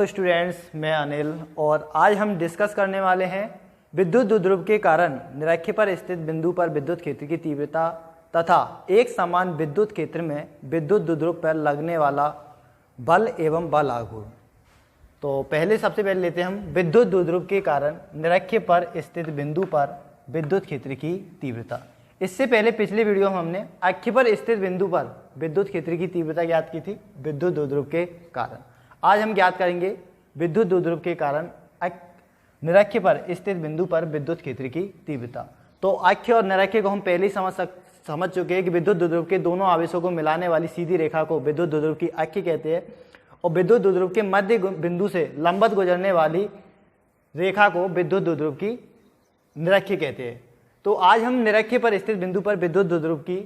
Hello students, मैं अनिल और आज हम डिस्कस करने वाले हैं विद्युत द्विध्रुव के कारण निरक्ष पर स्थित बिंदु पर विद्युत क्षेत्र की तीव्रता तथा एक समान विद्युत क्षेत्र में विद्युत द्विध्रुव पर लगने वाला बल एवं बल आघूर्ण। तो सबसे पहले लेते हैं हम विद्युत द्विध्रुव के कारण निरक्ष पर स्थित बिंदु पर विद्युत क्षेत्र की तीव्रता। इससे पहले पिछले वीडियो में हमने अक्ष पर स्थित बिंदु पर विद्युत क्षेत्र की तीव्रता ज्ञात की थी विद्युत द्विध्रुव के कारण। आज हम ज्ञात करेंगे विद्युत द्विध्रुव के कारण निरक्ष पर स्थित बिंदु पर विद्युत क्षेत्र की तीव्रता। तो अक्ष और निरक्ष को हम पहले ही समझ चुके हैं कि विद्युत द्विध्रुव के दोनों आवेशों को मिलाने वाली सीधी रेखा को विद्युत द्विध्रुव की अक्ष कहते हैं और विद्युत द्विध्रुव के मध्य बिंदु से लंबवत गुजरने वाली रेखा को विद्युत द्विध्रुव की निरक्ष कहते हैं। तो आज हम निरक्ष पर स्थित बिंदु पर विद्युत द्विध्रुव की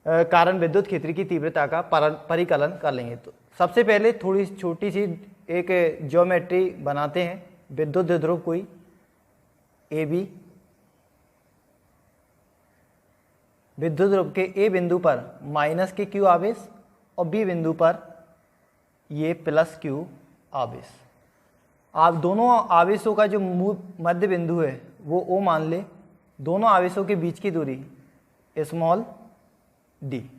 कारण विद्युत क्षेत्र की तीव्रता का परिकलन कर लेंगे। तो सबसे पहले थोड़ी छोटी सी एक ज्योमेट्री बनाते हैं। विद्युत द्विध्रुव कोई ए बी, विद्युत ध्रुव के ए बिंदु पर माइनस के क्यू आवेश और बी बिंदु पर ये प्लस क्यू आवेश। आप दोनों आवेशों का जो मध्य बिंदु है वो ओ मान ले। दोनों आवेशों के बीच की दूरी स्मॉल डी।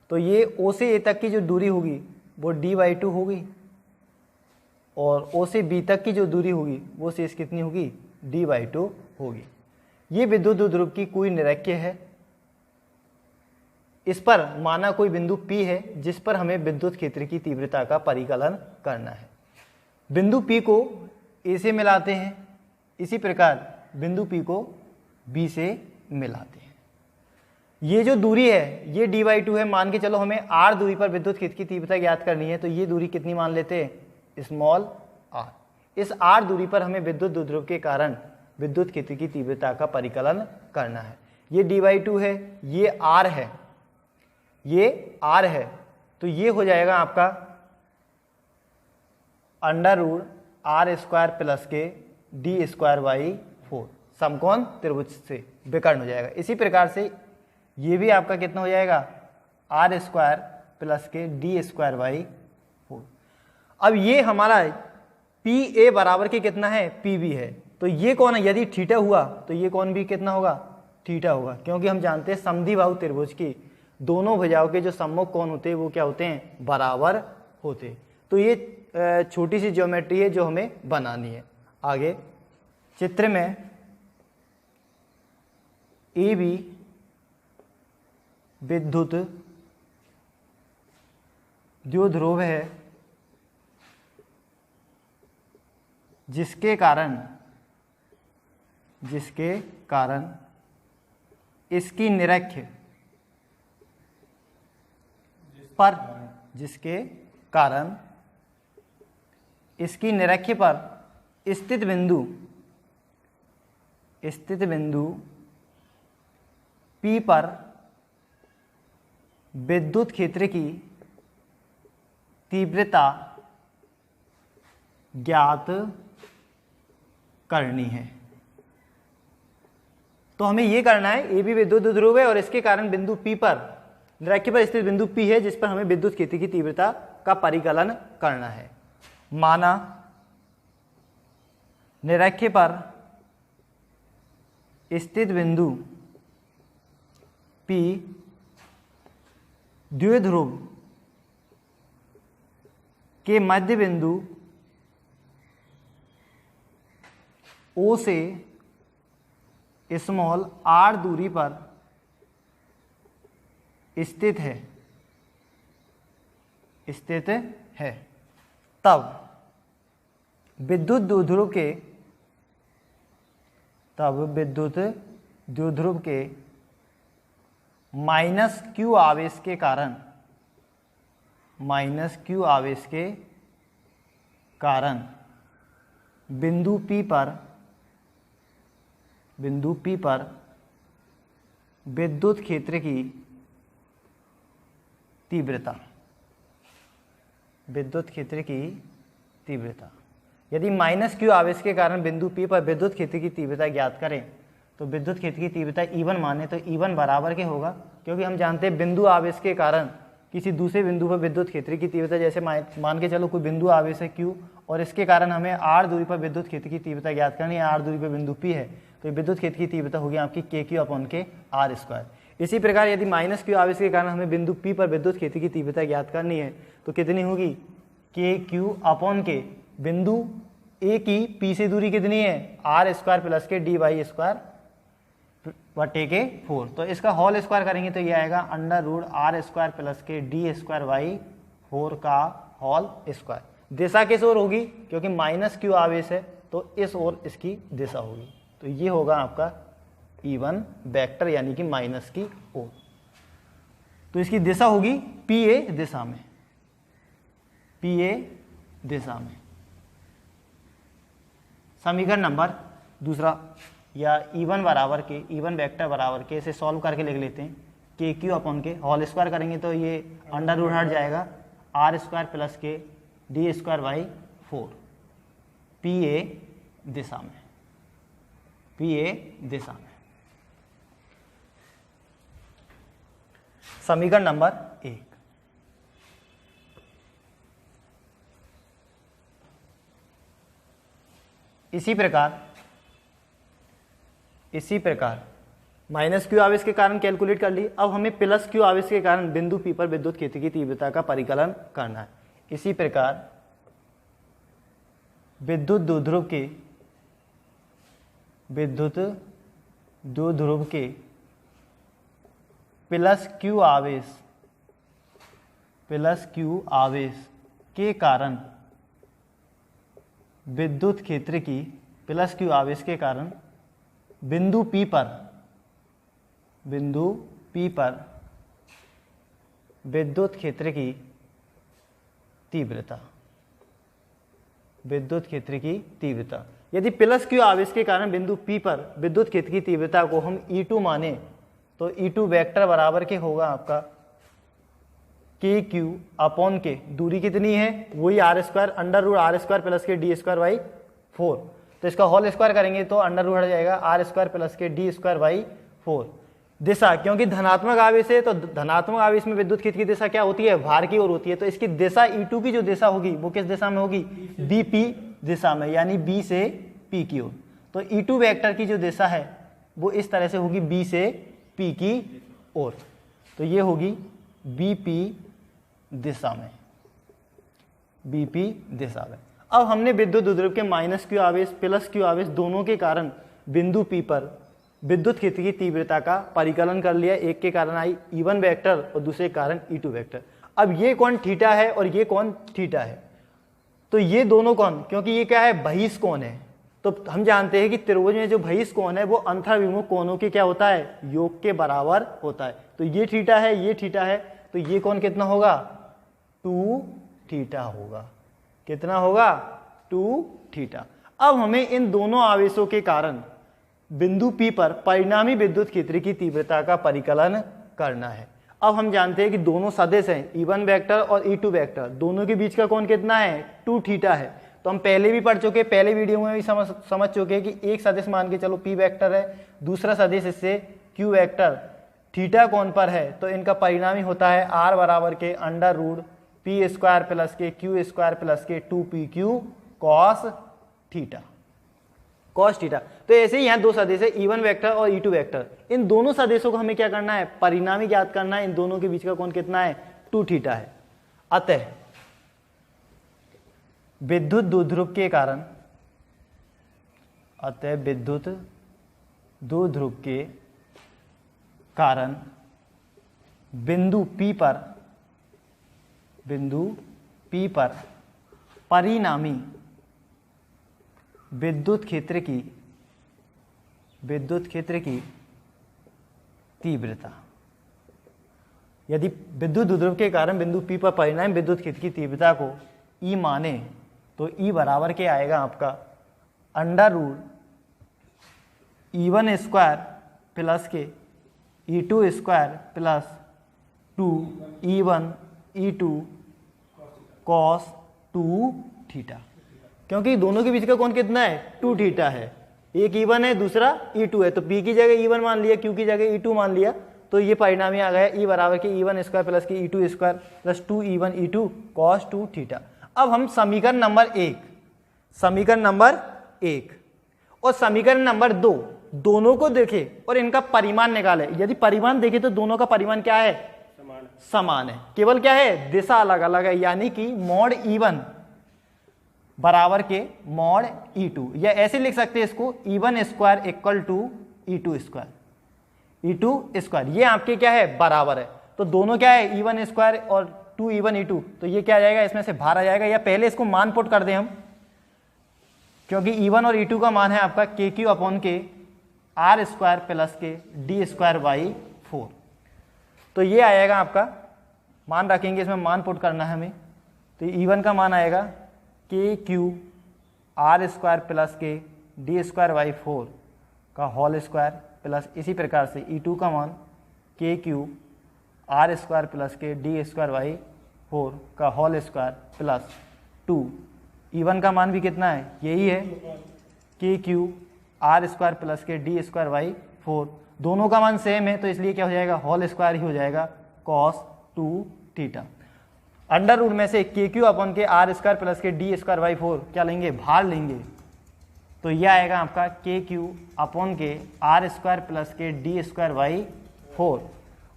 तो ये ओ से ए तक की जो दूरी होगी वो d/2 होगी और ओ से बी तक की जो दूरी होगी वो शेष कितनी होगी d/2 होगी। ये विद्युत द्विध्रुव की कोई निरक्ष है। इस पर माना कोई बिंदु P है जिस पर हमें विद्युत क्षेत्र की तीव्रता का परिकलन करना है। बिंदु P को A से मिलाते हैं, इसी प्रकार बिंदु P को B से मिलाते हैं। ये जो दूरी है ये d/2 है। मान के चलो हमें r दूरी पर विद्युत क्षेत्र की तीव्रता ज्ञात करनी है, तो ये दूरी कितनी मान लेते हैं स्मॉल r। इस r दूरी पर हमें विद्युत द्विध्रुव के कारण विद्युत क्षेत्र की तीव्रता का परिकलन करना है। ये d/2 है, ये r है, ये r है, तो ये हो जाएगा आपका √r² प्लस के d²/4 समकोण त्रिभुज से विकर्ण हो जाएगा। इसी प्रकार से ये भी आपका कितना हो जाएगा r² प्लस के d²/4। अब ये हमारा PA बराबर के कितना है PB है। तो ये कौन है, यदि थीटा हुआ तो ये कौन भी कितना होगा थीटा होगा, क्योंकि हम जानते हैं समद्विबाहु त्रिभुज की दोनों भुजाओं के जो सम्मुख कोण होते हैं वो क्या होते हैं बराबर होते हैं। तो ये छोटी सी ज्योमेट्री है जो हमें बनानी है। आगे चित्र में AB विद्युत द्विध्रुव है जिसके कारण इसकी निरक्ष पर स्थित बिंदु P पर विद्युत क्षेत्र की तीव्रता ज्ञात करनी है। तो हमें यह करना है AB विद्युत द्विध्रुव है और इसके कारण बिंदु P पर निरक्ष पर स्थित बिंदु P है जिस पर हमें विद्युत क्षेत्र की तीव्रता का परिकलन करना है। माना निरक्ष पर स्थित बिंदु P द्विध्रुव के मध्य बिंदु O से स्मॉल r दूरी पर स्थित है, तब विद्युत द्विध्रुव के माइनस q आवेश के कारण बिंदु P पर विद्युत क्षेत्र की तीव्रता यदि माइनस q आवेश के कारण बिंदु P पर विद्युत क्षेत्र की तीव्रता ज्ञात करें तो विद्युत क्षेत्र की तीव्रता E1 माने तो E1 बराबर के होगा, क्योंकि हम जानते हैं बिंदु आवेश के कारण किसी दूसरे बिंदु पर विद्युत क्षेत्र की तीव्रता, जैसे मान के चलो कोई बिंदु आवेश है Q और इसके कारण हमें r दूरी पर विद्युत क्षेत्र की तीव्रता ज्ञात करनी है, r दूरी पर बिंदु P है, तो विद्युत क्षेत्र की तीव्रता होगी आपकी KQ/r²। इसी प्रकार यदि -Q आवेश के कारण हमें बिंदु P पर विद्युत क्षेत्र की तीव्रता ज्ञात करनी है तो कितनी होगी, KQ/K, बिंदु A की P से दूरी कितनी है, r² + के dy² बटे के 4, तो इसका होल स्क्वायर करेंगे तो ये आएगा √r² + के d²/4 का होल स्क्वायर। दिशा किस ओर होगी, क्योंकि -Q आवेश है तो इस ओर इसकी दिशा होगी, तो ये होगा आपका E1 वेक्टर यानी कि माइनस की ओर। तो इसकी दिशा होगी PA दिशा में, PA दिशा में। समीकरण नंबर दूसरा या E1 बराबर के, E1 वेक्टर बराबर के, इसे सॉल्व करके लिख लेते हैं। KQ/K होल स्क्वायर करेंगे तो ये अंडर रूट हट जाएगा, r² + के d²/4 PA दिशा में, PA दिशा में। समीकरण नंबर 1, इसी प्रकार -Q आवेश के कारण कैलकुलेट कर ली। अब हमें +Q आवेश के कारण बिंदु P पर विद्युत क्षेत्र की तीव्रता का परिकलन करना है। इसी प्रकार विद्युत द्विध्रुव के +Q आवेश के कारण विद्युत क्षेत्र की, +Q आवेश के कारण बिंदु P पर विद्युत क्षेत्र की तीव्रता, यदि +Q आवेश के कारण बिंदु P पर विद्युत क्षेत्र की तीव्रता को हम E2 माने तो E2 वेक्टर बराबर के होगा आपका KQ/K, दूरी कितनी है, वही r² √r² + के d²/4, तो इसका होल स्क्वायर करेंगे तो अंडर रूट हट जाएगा, r² + के d²/4। दिशा, क्योंकि धनात्मक आवेश है तो धनात्मक आवेश में विद्युत क्षेत्र की दिशा क्या होती है, भार की ओर होती है, तो इसकी दिशा E2 की जो दिशा होगी वो किस दिशा में होगी, BP दिशा में, यानी B से P की ओर। तो E2 वेक्टर की जो दिशा है वो इस तरह से होगी, B से P की ओर, तो ये होगी BP दिशा में, BP दिशा में। अब हमने विद्युत द्विध्रुव के -Q आवेश +Q आवेश दोनों के कारण बिंदु P पर विद्युत क्षेत्र की तीव्रता का परिकलन कर लिया। एक के कारण आई E1 वेक्टर और दूसरे कारण E2 वेक्टर। अब ये कौन थीटा है और ये कौन थीटा है, तो ये दोनों कौन, क्योंकि ये क्या है, बहिष कोण है, तो हम जानते हैं कि त्रिभुज में जो बहिष कोण है वो अंतर्विमुख कोणों के क्या होता है, योग के बराबर होता है। तो ये थीटा है, ये थीटा है, तो ये कोण कितना होगा, 2 थीटा होगा। कितना होगा, 2 थीटा। अब हमें इन दोनों आवेशों के कारण बिंदु P पर परिणामी विद्युत क्षेत्र की तीव्रता का परिकलन करना है। अब हम जानते हैं कि दोनों सदिश हैं, E1 वेक्टर और E2 वेक्टर, दोनों के बीच का कोण कितना है, 2 थीटा है। तो हम पहले भी पढ़ चुके, पहले वीडियो में भी समझ चुके कि एक सदिश मान के चलो P वेक्टर है, दूसरा सदिश इससे Q वेक्टर थीटा कोण पर है, तो इनका परिणामी होता है r बराबर के √P² + के Q² + के 2PQ cos theta, cos theta. तो ऐसे ही यहाँ दो सदिश है, E1 वेक्टर और E2 वेक्टर, इन दोनों सदिशों को हमें क्या करना है, परिणामी ज्ञात करना है। इन दोनों के बीच का कोण कितना है, 2 थीटा है। अतः विद्युत द्विध्रुव के कारण बिंदु P पर परिणामी विद्युत क्षेत्र की तीव्रता, यदि विद्युत द्विध्रुव के कारण बिंदु P पर परिणामी विद्युत क्षेत्र की तीव्रता को E माने तो E बराबर के आएगा आपका √E1² + के E2² + 2E1 E2 cos 2 theta, क्योंकि दोनों के बीच का कोण कितना है, 2 थीटा है। एक E1 है, दूसरा E2 है, तो P की जगह E1 मान लिया, Q की जगह E2 मान लिया, तो तो ये परिणाम ही आ गया ई बराबर के E1 स्क्वायर प्लस के E2 square plus 2E1 E2 cos 2 theta. अब हम समीकरण नंबर 1 और समीकरण नंबर 2 दोनों को देखें और इनका परिमाण निकालें। यदि परिमाण देखें तो दोनों का परिमाण क्या है? समान है, केवल क्या है? दिशा अलग अलग है, यानी कि मॉड E1 बराबर के मॉड E2, या ऐसे लिख सकते हैं इसको E1 square equal to E2 square. ये आपके क्या है? बराबर है। तो दोनों क्या है? E1 स्क्वायर और 2E1 E2। तो ये क्या आ जाएगा? इसमें से बाहर आ जाएगा, या पहले इसको मान पुट कर दें हम, क्योंकि E1 और E2 का मान है आपका KQ अपॉन के R स्क्वायर प्लस के D स्क्वायर बाई 4। तो ये आएगा आपका, मान रखेंगे इसमें, मान पुट करना है हमें। तो E1 का मान आएगा KQ R स्क्वायर प्लस के D स्क्वायर बाई 4 का होल स्क्वायर प्लस इसी प्रकार से E2 का मान KQ R स्क्वायर प्लस के D स्क्वायर बाई 4 का होल स्क्वायर प्लस 2। E1 का मान भी कितना है? यही है KQ R स्क्वायर प्लस के D स्क्वायर बाई 4। दोनों का मान सेम है, तो इसलिए क्या हो जाएगा? होल स्क्वायर ही हो जाएगा कॉस 2 थीटा। अंडर रूट में से KQ अपॉन के R स्क्वायर प्लस के D स्क्वायर बाई 4 क्या लेंगे? भार लेंगे। तो यह आएगा आपका KQ अपॉन के R स्क्वायर प्लस के D स्क्वायर बाई 4,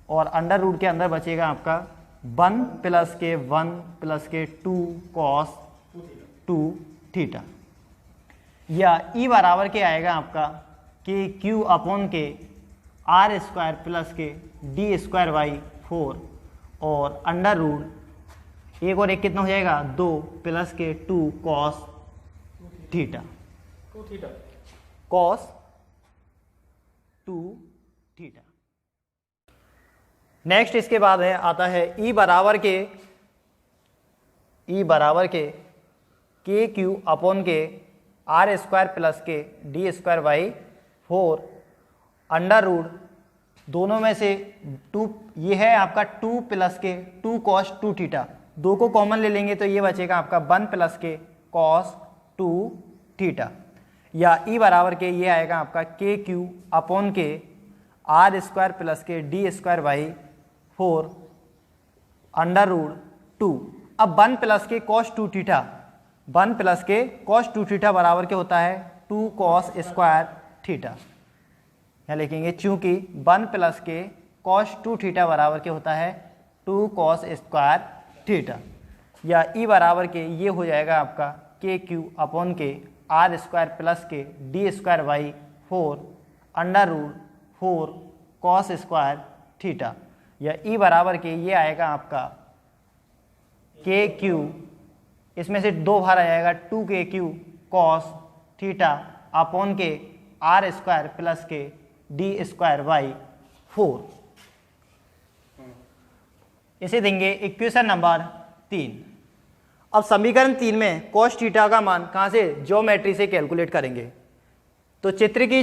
और अंडर रूट के अंदर बचेगा आपका 1 प्लस के 1 प्लस के 2 कॉस 2 थीटा, या E बराबर के आएगा आपका KQ अपॉन के R स्क्वायर प्लस के D स्क्वायर बाई 4, और अंडर रूट एक और एक कितना हो जाएगा? 2 प्लस के 2 cos theta, cos 2 theta. Next इसके बाद है आता है E बराबर के KQ अपॉन के R स्क्वायर प्लस के D square by 4 under root दोनों में से 2, ये है आपका 2 प्लस के 2 कॉस 2 थीटा, 2 को कॉमन ले लेंगे तो ये बचेगा आपका 1 प्लस के कॉस 2 थीटा, या E बराबर के ये आएगा आपका KQ अपॉन के R स्क्वायर प्लस के D square by 4 under root 2। अब 1 प्लस के कॉस 2 थीटा, 1 प्लस के कॉस 2 थीटा बराबर के होता है 2 कॉस स्क्वायर थीटा। यहाँ लिखेंगे चूंकि 1 प्लस के कॉस 2 थीटा बराबर के होता है 2 कॉस स्क्वायर थीटा, या E बराबर के ये हो जाएगा आपका KQ अपॉन के R स्क्वायर प्लस के D square by 4 under root 4 cos square theta, या E बराबर के ये आएगा आपका KQ, इसमें से 2 बाहर आ जाएगा 2KQ कॉस थीटा अपॉन के R स्क्वायर प्लस के D स्क्वायर बाई 4। इसे देंगे इक्वेशन नंबर 3। अब समीकरण 3 में कॉस थीटा का मान कहाँ से? ज्योमेट्री से कैलकुलेट करेंगे। तो चित्र की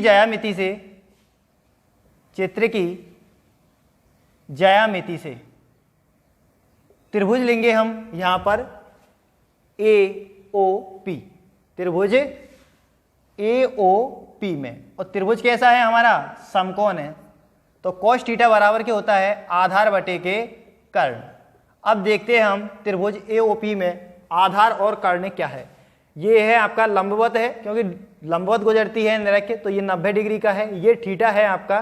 ज्यामिति से त्रिभुज लेंगे हम यहाँ पर AOP, त्रिभुज AOP में, और त्रिभुज कैसा है हमारा? समकोण है। तो कॉस थीटा बराबर के होता है आधार बटे के कर्ण। अब देखते हैं हम त्रिभुज AOP में आधार और कर्ण क्या है। ये है आपका लंबवत है, क्योंकि लंबवत गुजरती है निरक्ष, तो ये 90 डिग्री का है। ये थीटा है आपका,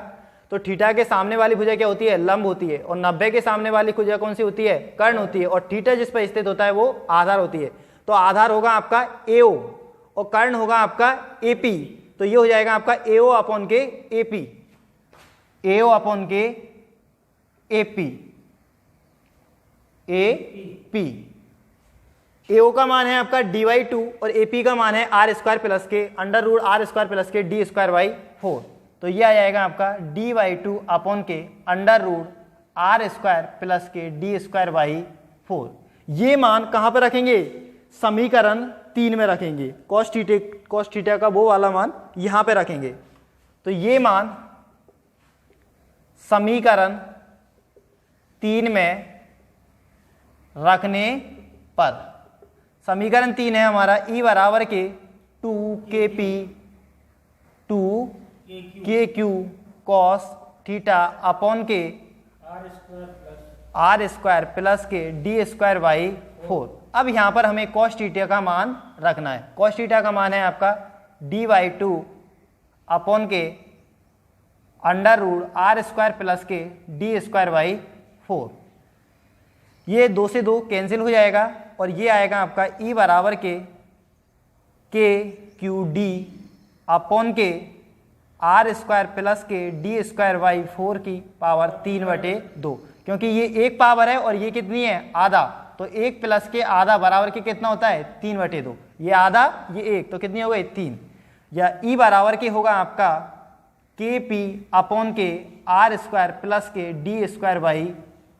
तो थीटा के सामने वाली भुजा क्या होती है? लंब होती है, और 90 के सामने वाली भुजा कौन सी होती है? कर्ण होती है, और थीटा जिस पर स्थित होता है वो आधार होती है। तो आधार होगा आपका AO और कर्ण होगा आपका AP। तो ये हो जाएगा आपका AO अपॉन के AP, AO अपॉन के AP, AP। AO का मान है आपका dy2 और AP का मान है R स्क्वायर प्लस के under root R square plus के D स्क्वायर बाई 4। तो ये आ जाएगा आपका dy2 अपॉन के under root R square plus के D स्क्वायर बाई 4। ये मान कहाँ पर रखेंगे? समीकरण 3 में रखेंगे। कॉस थीटा का वो वाला मान यहाँ पे रखेंगे। तो ये मान समीकरण 3 में रखने पर, समीकरण 3 है हमारा E बराबर के 2KP 2KQ cos theta upon के आर स्क्वायर प्लस के डी स्क्वायर बाई 4। अब यहां पर हमें कॉस थीटा का मान रखना है। कॉस थीटा का मान है आपका डी बाई 2 अपॉन के under root R square plus के डी स्क्वायर बाई 4। ये 2 से 2 कैंसिल हो जाएगा और ये आएगा आपका ई बराबर के क्यू डी अपॉन के आर स्क्वायर प्लस के डी स्क्वायर बाई 4 की पावर 3/2, क्योंकि ये एक पावर है और ये कितनी है आधा, तो 1 प्लस के आधा बराबर के कितना होता है 3/2। ये आधा ये 1 तो कितनी हो गई 3, या ई बराबर के होगा आपका के पी अपॉन के आर स्क्वायर प्लस के डी स्क्वायर बाई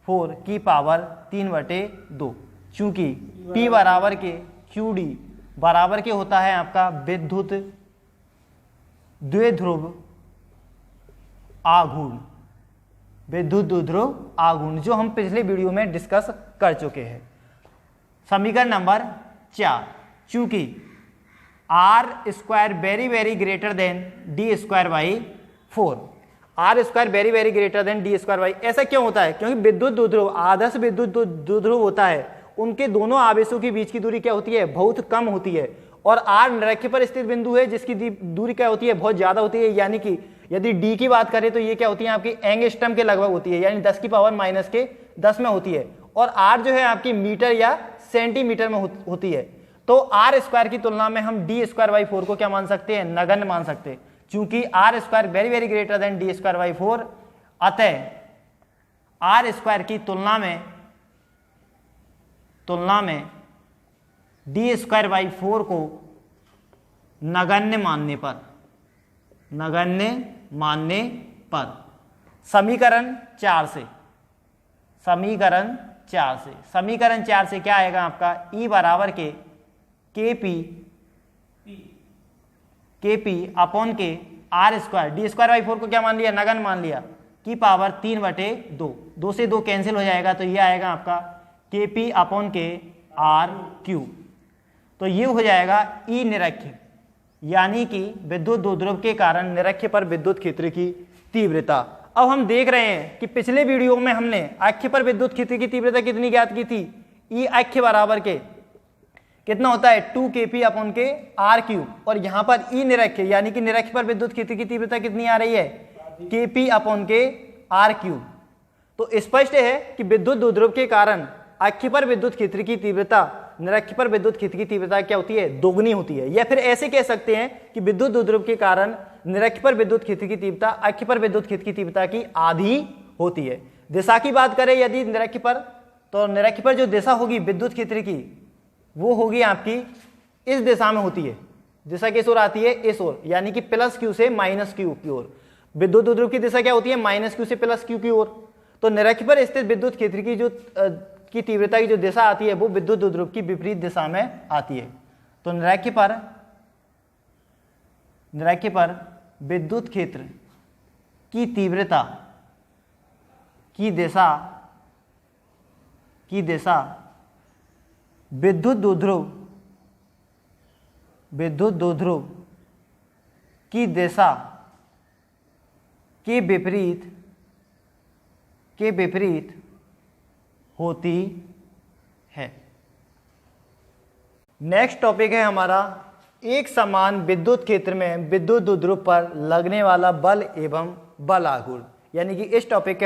4 की पावर 3/2, चूंकि पी बराबर के क्यू डी बराबर के होता है आपका विद्युत द्विध्रुव आघूर्ण, विद्युत द्विध्रुव आघूर्ण, जो हम पिछले वीडियो में डिस्कस कर चुके हैं। समीकरण नंबर 4, चूंकि R square very very greater than D square by 4, R square very very greater than D square by, ऐसा क्यों होता है? क्योंकि विद्युत द्विध्रुव आदर्श विद्युत द्विध्रुव होता है, उनके दोनों आवेशों के बीच की दूरी क्या होती है बहुत कम होती है, और आर निरक्ष पर स्थित बिंदु है जिसकी दूरी क्या होती है बहुत ज्यादा होती है, यानी कि यदि डी की बात करें तो ये क्या होती है आपकी एंगस्ट्रम के लगभग होती है, यानी 10 की पावर -10 में होती है, और आर जो है आपकी मीटर या सेंटीमीटर में होती है। तो आर स्क्वायर की तुलना में हम डी स्क्वायर बाई 4 को क्या मान सकते हैं नगण्य मान सकते हैं, चूंकि R square very very greater than D square by 4, अतः आर स्क्वायर की तुलना में डी स्क्वायर बाई 4 को नगण्य मानने पर समीकरण 4 से क्या आएगा आपका ई बराबर के पी अपॉन के R square, D square by 4 को क्या मान लिया नगण्य मान लिया, की पावर 3/2, 2 से 2 कैंसिल हो जाएगा, तो ये आएगा आपका के पी अपॉन के आर क्यूब, तो ये हो जाएगा ई निरक्ष, यानी कि विद्युत द्विध्रुव के कारण निरक्ष पर विद्युत क्षेत्र की तीव्रता। अब हम देख रहे हैं कि पिछले वीडियो में हमने अक्ष पर विद्युत क्षेत्र की तीव्रता कितनी ज्ञात की थी, ई अक्ष बराबर के कितना होता है 2 kp अपॉन के आर क्यूब, और यहां पर ई निरक्ष यानी कि निरक्ष पर विद्युत क्षेत्र की तीव्रता कितनी आ रही है kp अपॉन के आर क्यूब। तो स्पष्ट है कि विद्युत द्विध्रुव के कारण अक्ष पर विद्युत क्षेत्र की तीव्रता निरक्ष पर विद्युत क्षेत्र की तीव्रता क्या होती है दोगुनी होती है, या फिर ऐसे कह सकते हैं कि विद्युत द्विध्रुव के कारण निरक्ष पर विद्युत क्षेत्र की तीव्रता अक्ष पर विद्युत क्षेत्र की तीव्रता की आधी होती है। दिशा की बात करें यदि निरक्ष पर, तो निरक्ष पर जो दिशा होगी विद्युत क्षेत्र की वो होगी आपकी इस दिशा में होती है, दिशा किस ओर आती है इस ओर, यानी कि +q से -q की ओर। विद्युत द्विध्रुव की दिशा क्या होती है -q से +q की ओर। तो निरक्ष पर स्थित विद्युत क्षेत्र की जो तीव्रता की जो दिशा आती है वो विद्युत द्विध्रुव की विपरीत दिशा में आती है। तो निरक्ष पर विद्युत क्षेत्र की तीव्रता की दिशा विद्युत द्विध्रुव की दिशा के विपरीत होती है। नेक्स्ट टॉपिक है हमारा एक समान विद्युत क्षेत्र में विद्युत द्विध्रुव पर लगने वाला बल एवं बल आघूर्ण, यानी कि इस टॉपिक के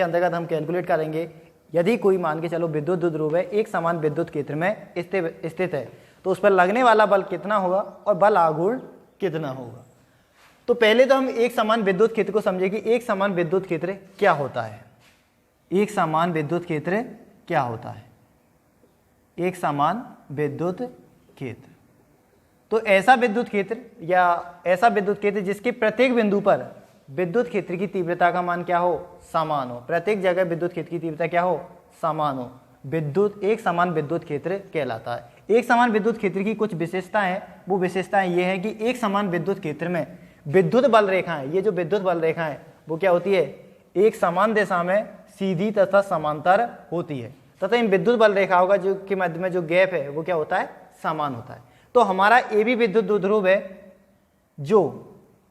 अंतर्गत हम कैलकुलेट करेंगे यदि कोई मान के चलो विद्युत द्विध्रुव है एक समान विद्युत क्षेत्र में स्थित है तो उस पर लगने वाला बल कितना होगा और बल आघूर्ण कितना होगा। तो पहले तो हम एक समान विद्युत क्षेत्र को समझे कि एक समान विद्युत क्षेत्र क्या होता है। एक समान विद्युत क्षेत्र क्या होता है? एक समान विद्युत क्षेत्र तो ऐसा विद्युत क्षेत्र या ऐसा विद्युत क्षेत्र जिसके प्रत्येक बिंदु पर विद्युत क्षेत्र की तीव्रता का मान क्या हो समान हो, प्रत्येक जगह विद्युत क्षेत्र की तीव्रता क्या हो समान हो, एक समान विद्युत क्षेत्र कहलाता है। एक समान विद्युत क्षेत्र की कुछ विशेषताएं हैं, वो विशेषताएं ये है कि एक समान विद्युत क्षेत्र में विद्युत बल रेखाएं, ये जो विद्युत बल रेखाएं वो क्या होती है एक समान दिशा में सीधी तथा समांतर होती है, तथा इन विद्युत बल रेखाओं का जो के मध्य में जो गैप है वो क्या होता है समान होता है। तो हमारा ए बी विद्युत द्विध्रुव है जो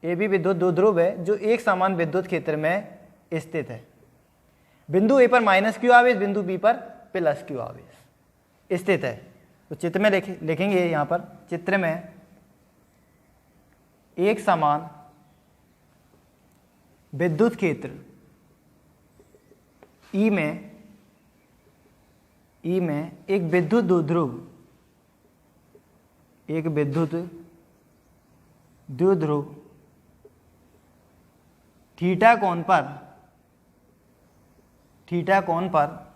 ए बी विद्युत द्विध्रुव है जो एक समान विद्युत क्षेत्र में स्थित है। बिंदु ए पर माइनस क्यू आवेश, बिंदु बी पर प्लस क्यू आवेश स्थित है। तो चित्र में लिखेंगे यहाँ पर, चित्र में एक समान विद्युत क्षेत्र ई में एक विद्युत द्विध्रुव थीटा कोण पर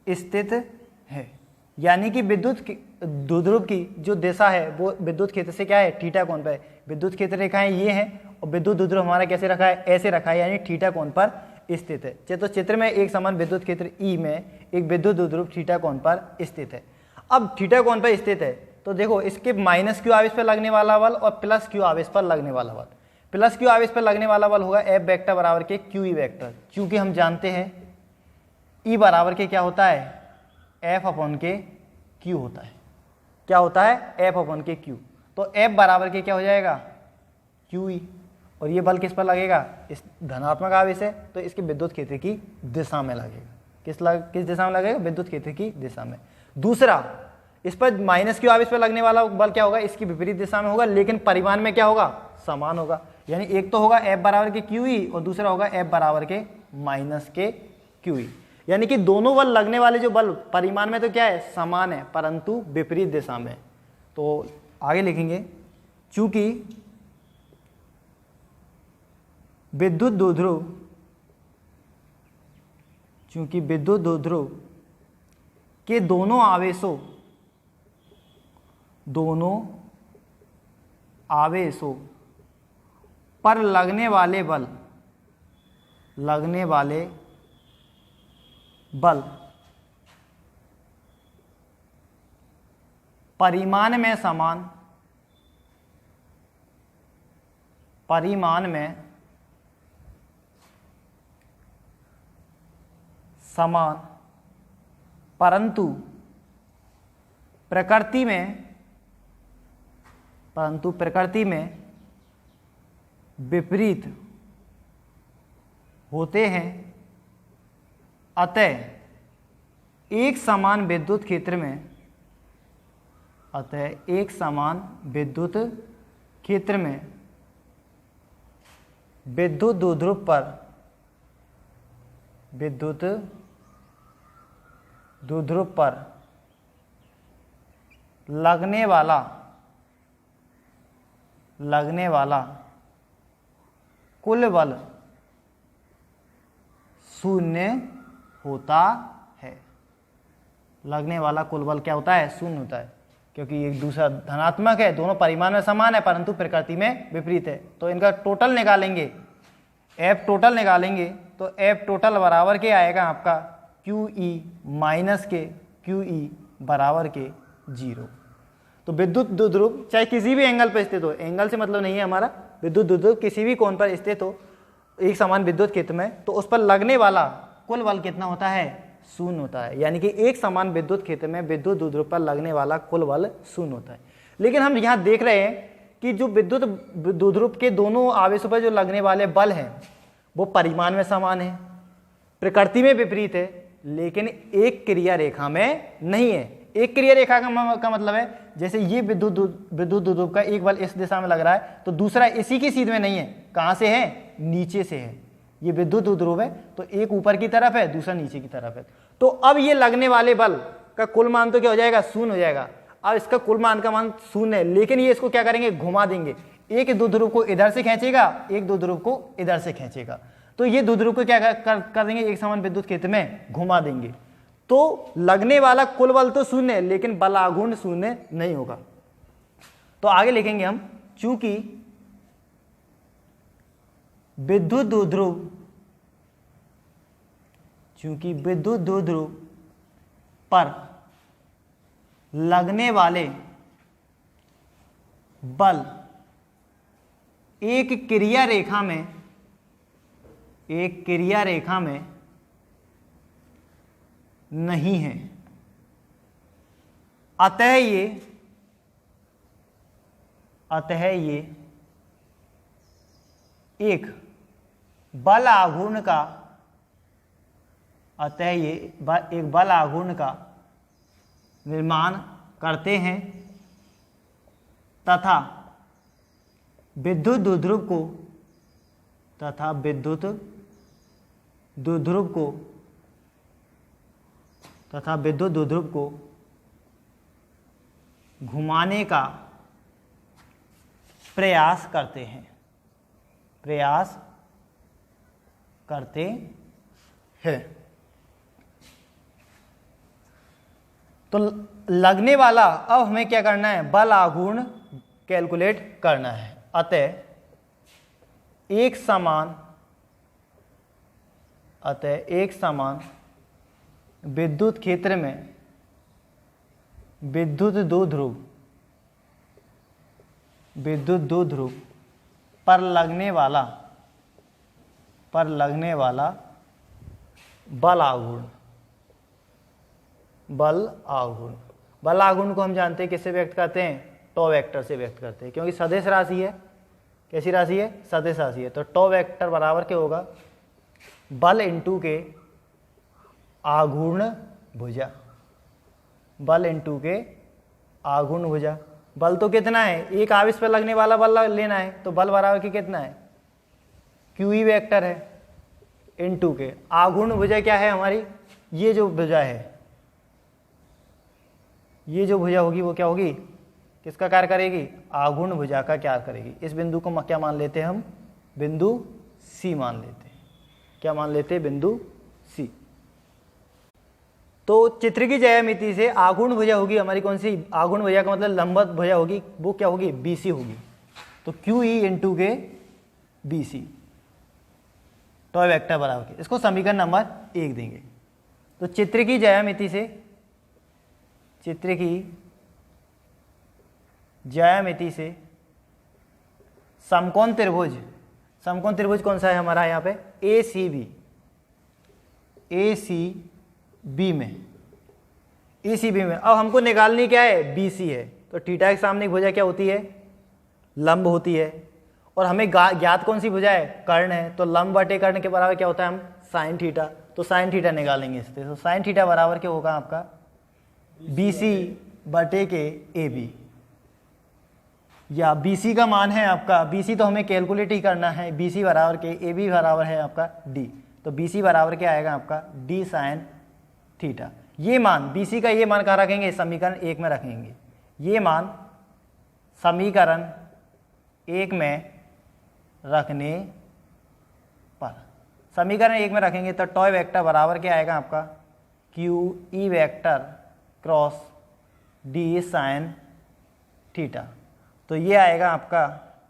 स्थित है। यानी कि विद्युत द्विध्रुव की जो दिशा है वो विद्युत क्षेत्र से क्या है, थीटा कोण पर है। विद्युत क्षेत्र रेखाएं ये हैं और विद्युत द्विध्रुव हमारा कैसे रखा है, ऐसे रखा है, यानी थीटा कोण पर स्थित है। तो चित्र में एक समान विद्युत क्षेत्र ई में एक विद्युत द्विध्रुव थीटा कोण पर स्थित है। अब थीटा कोण पर स्थित है तो देखो इसके माइनस क्यू आवेश पर लगने वाला बल और प्लस क्यू आवेश पर लगने वाला बल। प्लस क्यू आवेश पर लगने वाला बल होगा एफ वेक्टर बराबर के क्यू ई वेक्टर, क्योंकि हम जानते हैं ई बराबर के क्या होता है, एफ अपॉन के क्यू होता है। क्या होता है, एफ अपॉन के क्यू। तो एफ बराबर के क्या हो जाएगा, क्यू ई। और ये बल किस पर लगेगा, इस धनात्मक आवेश है तो इसके विद्युत क्षेत्र की दिशा में लगेगा। किस दिशा में लगेगा, विद्युत क्षेत्र की दिशा में। दूसरा, इस पर माइनस क्यू आवेश पर लगने वाला बल क्या होगा, इसकी विपरीत दिशा में होगा, लेकिन परिमाण में क्या होगा, समान होगा। यानी एक तो होगा एफ बराबर के क्यू ई और दूसरा होगा एफ बराबर के माइनस के क्यू ई। यानी कि दोनों बल लगने वाले जो बल परिमाण में तो क्या है, समान है, परंतु विपरीत दिशा में। तो आगे लिखेंगे, चूंकि विद्युत द्विध्रुव के दोनों आवेशों पर लगने वाले बल परिमाण में समान परंतु प्रकृति में विपरीत होते हैं। अतः एक समान विद्युत क्षेत्र में विद्युत द्विध्रुव पर लगने वाला कुल बल शून्य होता है। लगने वाला कुल बल क्या होता है, शून्य होता है, क्योंकि एक दूसरा धनात्मक है, दोनों परिमाण में समान है परंतु प्रकृति में विपरीत है। तो इनका टोटल निकालेंगे, एफ टोटल निकालेंगे तो एफ टोटल बराबर के आएगा आपका क्यू ई माइनस के क्यू ई बराबर के 0। तो विद्युत द्विध्रुव चाहे किसी भी एंगल पर स्थित हो, एंगल से मतलब नहीं है हमारा, विद्युत द्विध्रुव किसी भी कोण पर स्थित हो एक समान विद्युत क्षेत्र में, तो उस पर लगने वाला कुल बल कितना होता है, शून्य होता है। यानी कि एक समान विद्युत क्षेत्र में विद्युत द्विध्रुव पर लगने वाला कुल बल शून्य होता है। लेकिन हम यहाँ देख रहे हैं कि जो विद्युत द्विध्रुव के दोनों आवेशों पर जो लगने वाले बल हैं वो परिमाण में समान है, प्रकृति में विपरीत है, लेकिन एक क्रिया रेखा में नहीं है। एक क्रिया रेखा का मतलब है जैसे ये विद्युत द्विध्रुव का एक बल इस दिशा में लग रहा है तो दूसरा इसी की सीध में नहीं है। कहां से है, नीचे से है। ये विद्युत द्विध्रुव है तो एक ऊपर की तरफ है, दूसरा नीचे की तरफ है। तो अब ये लगने वाले बल का कुल मान तो क्या हो जाएगा, शून्य हो जाएगा। अब इसका कुल मान का मान शून्य है, लेकिन ये इसको क्या करेंगे, घुमा देंगे। एक द्विध्रुव को इधर से खींचेगा, एक द्विध्रुव को इधर से खींचेगा। तो ये द्विध्रुव को क्या कर देंगे, एक समान विद्युत क्षेत्र में घुमा देंगे। तो लगने वाला कुल बल तो शून्य है, लेकिन बलाघूर्ण शून्य नहीं होगा। तो आगे लिखेंगे हम, चूंकि विद्युत द्विध्रुव पर लगने वाले बल एक क्रिया रेखा में नहीं है, अतः ये अतः ये एक बल आघूर्ण का एक बल आघूर्ण का निर्माण करते हैं तथा विद्युत द्विध्रुव को घुमाने का प्रयास करते हैं। तो लगने वाला, अब हमें क्या करना है, बल आघूर्ण कैलकुलेट करना है। अतः एक समान विद्युत क्षेत्र में विद्युत दो ध्रुव पर लगने वाला बल आघूर्ण को हम जानते हैं किससे व्यक्त करते हैं, टॉ वेक्टर से व्यक्त करते हैं, क्योंकि सदिश राशि है। कैसी राशि है, सदिश राशि है। तो टॉ वेक्टर बराबर क्या होगा, बल इंटू के आघूर्ण भुजा, बल तो कितना है, एक आवेश पर लगने वाला बल लेना है, तो बल बराबर के कितना है, QE वेक्टर है इंटू के आघूर्ण भुजा क्या है हमारी, ये जो भुजा है, ये जो भुजा होगी वो क्या होगी, किसका कार्य करेगी, आघूर्ण भुजा का कार्य करेगी। इस बिंदु को क्या मान लेते हैं हम, बिंदु C मान लेते हैं। क्या मान लेते हैं, बिंदु C। तो चित्र की ज्यामिति से आघूर्ण भुजा होगी हमारी कौन सी, आघूर्ण भुजा का मतलब लंबवत भुजा होगी, वो क्या होगी, BC होगी। तो QE इंटू के BC टॉ वेक्टर बराबर के, इसको समीकरण नंबर 1 देंगे। तो चित्र की ज्यामिति से समकोण त्रिभुज कौन सा है हमारा यहाँ पे, ACB में अब हमको निकालनी क्या है, BC है। तो थीटा के सामने एक भुजा क्या होती है, लंब होती है, और हमें ज्ञात कौन सी भुजा है, कर्ण है। तो लंब बटे कर्ण के बराबर क्या होता है, हम साइन थीटा, तो साइन थीटा निकालेंगे इससे। तो साइन थीटा बराबर क्या होगा आपका, BC बटे के AB, या BC का मान है आपका, BC तो हमें कैलकुलेट ही करना है, BC बराबर के AB बराबर है आपका D। तो BC बराबर क्या आएगा आपका, D साइन थीटा। ये मान BC का, ये मान कहाँ रखेंगे, समीकरण 1 में रखेंगे। ये मान समीकरण 1 में रखने पर, समीकरण 1 में रखेंगे तो टॉ वेक्टर बराबर क्या आएगा आपका, QE vector cross D sine theta. तो ये आएगा आपका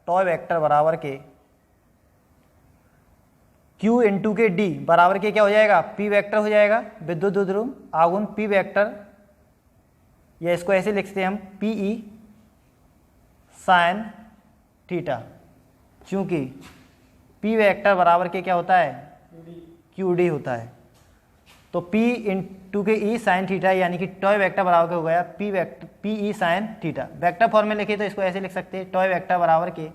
टॉ वेक्टर बराबर के Q इंटू के D बराबर के क्या हो जाएगा, P वेक्टर हो जाएगा, विद्युत द्विध्रुव आघूर्ण P वेक्टर, या इसको ऐसे लिखते हैं हम PE साइन थीटा, क्योंकि P वेक्टर बराबर के क्या होता है, QD होता है। तो P इंटू के E साइन थीटा, यानी कि टॉ वेक्टर बराबर हो गया PE sine theta. Vector form में लिखे तो इसको ऐसे लिख सकते हैं, टॉ वेक्टर बराबर के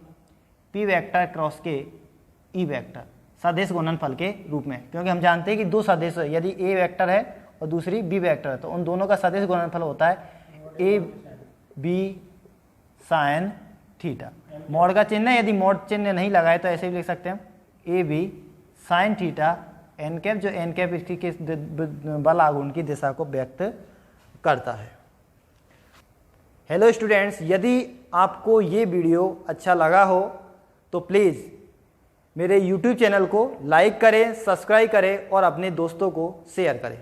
P वेक्टर क्रॉस के E वेक्टर, सदिश गुणनफल के रूप में। क्योंकि हम जानते हैं कि दो सदिश, यदि A वेक्टर है और दूसरी B वेक्टर है, तो उन दोनों का सदिश गुणनफल होता है AB साइन थीटा। मोड का चिन्ह है, यदि मोड चिन्ह नहीं लगाए तो ऐसे भी लिख सकते हैं हम AB sine theta n cap, जो एन कैप इसकी किस बल आघूर्ण की दिशा को व्यक्त करता है। हेलो स्टूडेंट्स, यदि आपको ये वीडियो अच्छा लगा हो तो प्लीज़ मेरे YouTube चैनल को लाइक करें, सब्सक्राइब करें और अपने दोस्तों को शेयर करें।